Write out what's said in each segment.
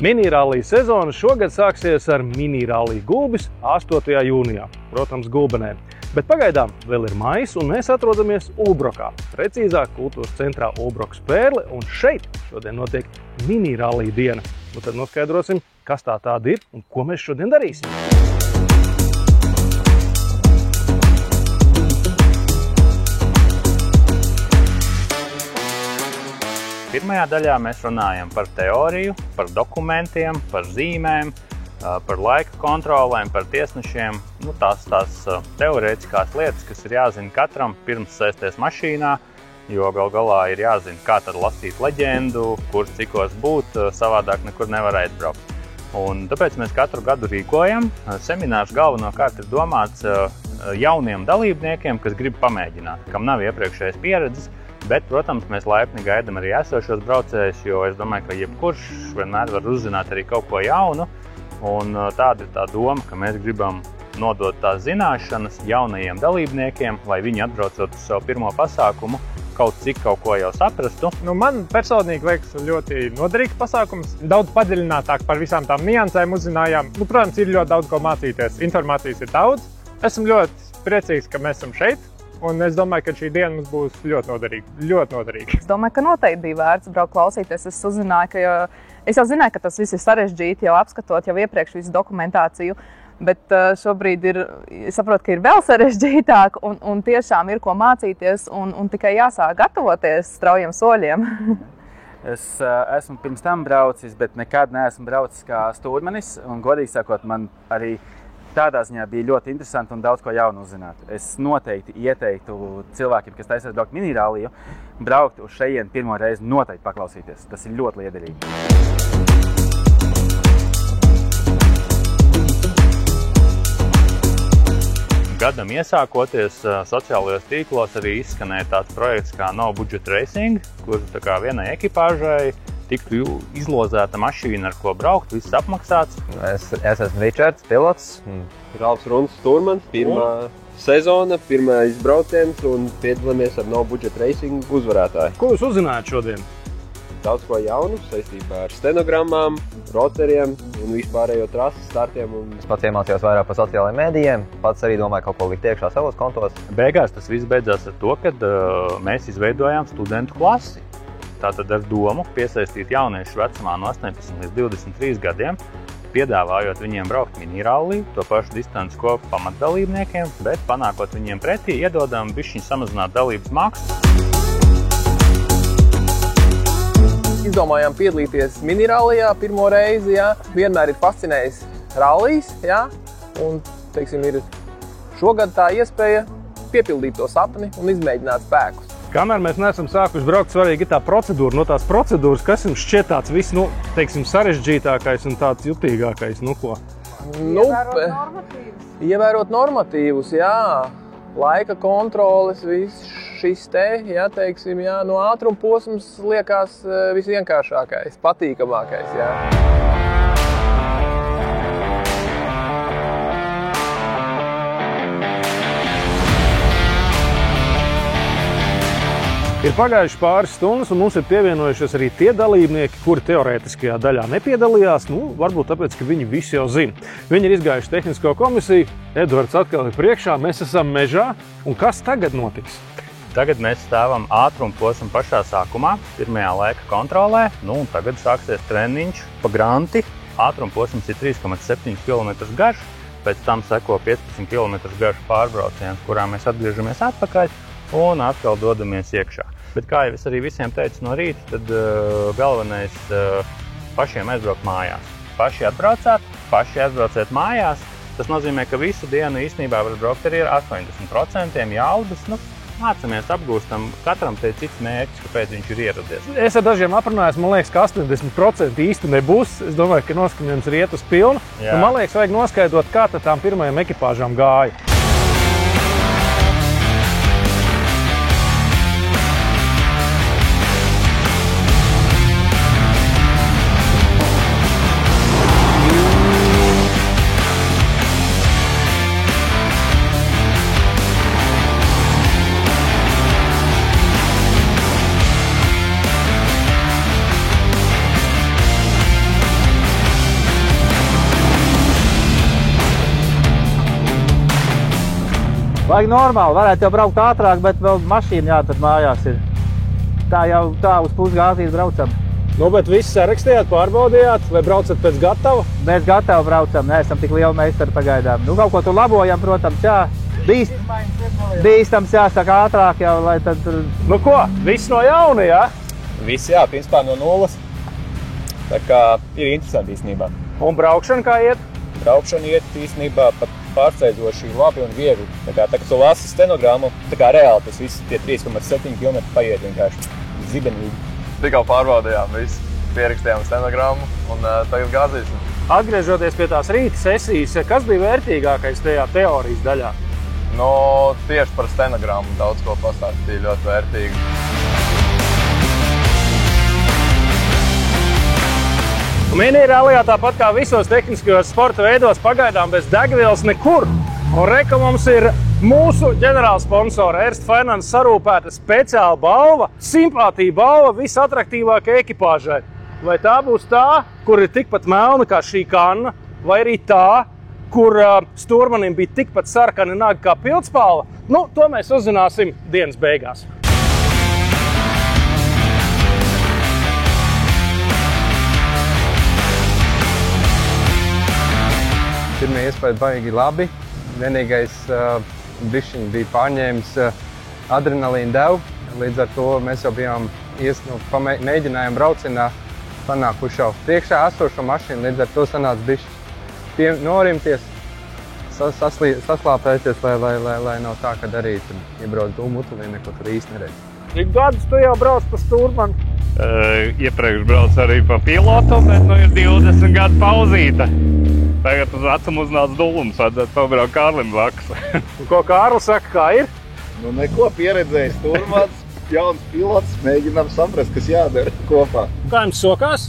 Minirallija sezona šogad sāksies ar minirallija Gulbis 8. jūnijā, protams, Gulbenē. Bet pagaidām vēl ir maijs, un mēs atrodamies Ulbrokā, precīzāk kultūras centrā Ulbrokas Pērle, un šeit šodien notiek minirallija diena. Un tad noskaidrosim, kas tā tāda ir un ko mēs šodien darīsim. Pirmajā daļā mēs runājam par teoriju, par dokumentiem, par zīmēm, par laika kontrolēm, par tiesnešiem. Tās teorētiskās lietas, kas ir jāzina katram pirms sēsties mašīnā, jo gal galā ir jāzina, kā tad lasīt leģendu, kur cikos būt, savādāk nekur nevar aizbraukt. Un tāpēc mēs katru gadu rīkojam. Seminārs galvenokārt ir domāts jauniem dalībniekiem, kas grib pamēģināt, kam nav iepriekšējas pieredzes. Bet, protams, mēs laipni gaidām arī esošos braucējus, jo es domāju, ka jebkurš vienmēr var uzzināt arī kaut ko jaunu. Un tāda ir tā doma, ka mēs gribam nodot tās zināšanas jaunajiem dalībniekiem, lai viņi atbraucot uz savu pirmo pasākumu, kaut ko jau saprastu. Man personīgi liekas ļoti noderīgs pasākums. Daudz padziļinātāk par visām tām niansēm uzzinājām. Protams, ir ļoti daudz ko mācīties. Informācijas ir daudz. Esmu ļoti priecīgs, ka mēs esam šeit. Un es domāju, ka šī diena mums būs ļoti noderīga. Es domāju, ka noteikti bija vērts braukt klausīties. Es jau zināju, ka tas viss ir sarežģīti, jau apskatot jau iepriekš visu dokumentāciju. Bet šobrīd es saprotu, ka ir vēl sarežģītāk un tiešām ir ko mācīties un tikai jāsāk gatavoties straujiem soļiem. Es esmu pirms tam braucis, bet nekad neesmu braucis kā stūrmanis. Un godīgi sakot, man arī tādā ziņā bija ļoti interesanti un daudz ko jaunu uzzināt. Es noteikti ieteiktu cilvēkiem, kas taisās braukt miniralliju, braukt uz šejienu pirmo reizi noteikti paklausīties. Tas ir ļoti liederīgi. Gadam iesākoties, sociālajos tīklos arī izskanēja tāds projekts kā No Budget Racing, kur vienai ekipāžai tiktu izlozēta mašīna, ar ko braukt, viss apmaksāts. Es esmu Ričards, pilots. Ralfs Runts, stūrmanis. Pirmā sezona, pirmais brauciens un piedalāmies ar No Budget Racing uzvarētāju. Ko jūs uzzinājāt šodien? Daudz ko jaunu saistībā ar stenogrammām, roceriem un vispārējo trases startiem. Es pats iemācījos vairāk par sociālajiem mēdījiem, pats arī domāju kaut ko likt iekšā savos kontos. Beigās tas viss beidzās ar to, kad mēs izveidojām studentu klasi. Tātad ar domu piesaistīt jauniešus vecumā no 18 līdz 23 gadiem, piedāvājot viņiem braukt miniralliju, to pašu distanci ko pamatdalībniekiem, bet panākot viņiem pretī, iedodam bišķiņ samazināt dalības maksu. Izdomājām piedalīties minirallijā pirmo reizi, vienmēr ir fascinējis rallijs, un, ir šogad tā iespēja piepildīt to sapni un izmēģināt spēkus. Kamēr mēs neesam sākuši braukt, svarīgi ir tā procedūra. No tās procedūras, kas jums šķiet tāds viss, sarežģītākais un tāds jutīgākais, ko? Ievērot normatīvus, laika kontroles, viss šis no ātruma posms liekas visvienkāršākais, patīkamākais, Ir pagājuši pāris stundas, un mums ir pievienojušies arī tie dalībnieki, kuri teorētiskajā daļā nepiedalījās, varbūt tāpēc, ka viņi visi jau zina. Viņi ir izgājuši tehnisko komisiju, Edvards atkal ir priekšā, mēs esam mežā, un kas tagad notiks? Tagad mēs stāvam ātruma posma pašā sākumā, pirmajā laika kontrolē, un tagad sāksies treniņš pa granti. Ātruma posms ir 3,7 km garš, pēc tam seko 15 km garš pārbrauciens, kurā mēs atgriežamies atpakaļ un atkal dodamies iekšā. Bet kā jau es arī visiem teicu no rīta, tad galvenais pašiem aizbraukt mājās. Paši atbraucāt, paši aizbrauciet mājās. Tas nozīmē, ka visu dienu īstenībā var braukt arī ar 80% jaudas. Mācamies, apgūstam, katram te cits mērķis, kāpēc viņš ir ieradies. Es ar dažiem aprunājos, man liekas, ka 80% īsti nebūs. Es domāju, ka noskaņojums ir iet uz pilnu. Man liekas, vajag noskaidrot, kā tad tām pirmajām ekipāžām gāja. Vajag normāli, varētu jau braukt ātrāk, bet vēl mašīna jāatrod mājās ir. Tā jau tā uz pusgāzīs braucam. Nu, bet viss sarakstījāt, pārbaudījāt, vai braucat pēc gatava? Mēs gatavi braucam, neesam tik lieli meistari pagaidām. Nu, kaut ko tur labojam, protams, jā. Bīstams jāsaka ātrāk jau, lai tad tur... Nu ko, viss no jauna, jā? Viss, jā, principā no nulles. Tā kā ir interesanti īstenībā. Un braukšana kā iet? Braukšana iet īstenībā pat pārsteidzoši labi un viegli. Tā kā tu lasi stenogrammu, tā kā reāli tas viss tie 3,7 km paiet vienkārši zibenīgi. Tikā pārbaudījām visu, pierakstījām stenogrammu un tagad gāzīsim. Atgriežoties pie tās rīta sesijas, kas bija vērtīgākais tajā teorijas daļā? No, tieši par stenogrammu daudz ko pastāstīja ļoti vērtīgi. Minirallijā tāpat kā visos tehniskajos sporta veidos pagaidām bez degvielas nekur. Un reka mums ir mūsu ģenerālsponsora Erste Finance sarūpēta speciāla balva, simpātija balva visatraktīvākajai ekipāžai. Vai tā būs tā, kur ir tikpat melna kā šī kanna, vai arī tā, kur stūrmanim bija tikpat sarkani nagi kā pildspalva? Nu, to mēs uzzināsim dienas beigās. Pirmie iespēja baigi labi. Vienīgais bišķiņ bija pārņēmis adrenalīnu devu. Līdz ar to mēs jau bijām mēģinājām braucienā panākuši jau priekšā esošo mašīnu. Līdz ar to sanāca bišķi norimties, saslāpēties, lai nav tā, kad arī iebrauc dūmu utulī, neko tur īsti neredz. Cik gadus tu jau brauc pa stūrmani? Iepriekš brauc arī pa pilotu, bet nu ir 20 gadu pauzīta. Tagad uz vecumu uznāca dulums, vajadzētu pabraukt Kārlim blakus. Un ko Kārlis saka, kā ir? Nu neko pieredzējis stūrmans, jauns pilots, mēģinām saprast, kas jādara kopā. Kā jums sokās?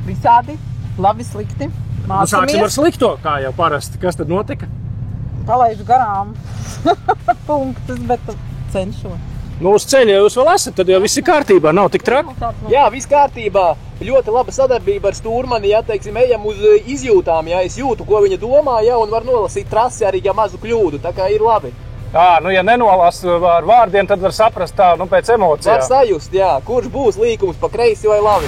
Visādi, labi, slikti. Mācamies. Sāksim ar slikto, kā jau parasti. Kas tad notika? Palaidu garām punktus, bet cenšos. Nu, uz ceļa, ja jūs vēl esat, tad jau viss ir kārtībā, nav tik traki? Jā, viss kārtībā. Ļoti laba sadarbība ar stūrmani, ja, teiksim, ejam uz izjūtām, ja es jūtu, ko viņa domā, ja, un var nolasīt trasi arī, ja mazu kļūdu, tā kā ir labi. Jā, nu, ja nenolas ar vārdiem, tad var saprast tā, nu, pēc emocijām. Var sajust, jā, kurš būs līkums pa kreisi vai labi.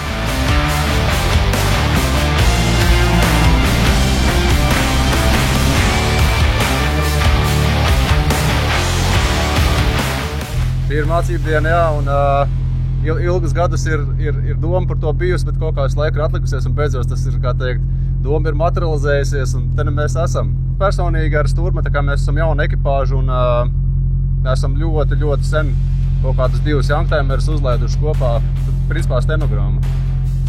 Ir mācību diena, jā, un ilgus gadus ir doma par to bijusi, bet kaut kāds laika ir atlikusies, un beidzot tas ir, kā teikt, doma ir materializējusies, un te mēs esam. Personīgi ar stūrmani, tā kā mēs esam jauna ekipāža, un esam ļoti, ļoti sen kaut kādas 2 janktimerus uzlaiduši kopā, principā stenogramma.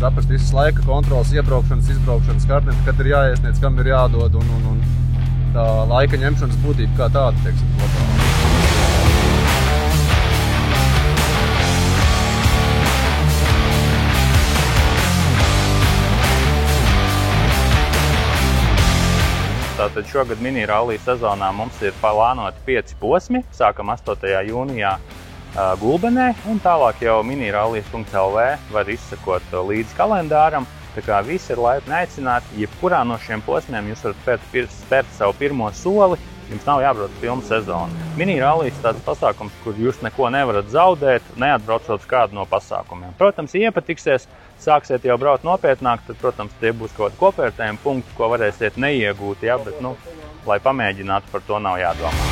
Saprast visas laika kontrolas, iebraukšanas, izbraukšanas kartnes, kad ir jāiesniedz, kam ir jādod, un tā laika ņemšanas būtība kā tāda, teiksim, kopā. Tātad šogad minirallija sezonā mums ir plānoti 5 posmi. Sākam 8. jūnijā Gulbenē, un tālāk jau minirallijas.lv var izsekot līdz kalendāram. Tā kā visi ir laipni aicināti, jebkurā no šiem posmiem jūs varat spērt savu pirmo soli, jums nav jābrauc pilnu sezonu. Minirallijas tāds pasākums, kur jūs neko nevarat zaudēt, neatbraucot kādu no pasākumiem. Protams, ja iepatiksies, sāksiet jau braukt nopietnāk, tad, protams, tie būs kaut kādi kopvērtējumi punkti, ko varēsiet neiegūt, ja, bet, nu, lai pamēģinātu, par to nav jādomā.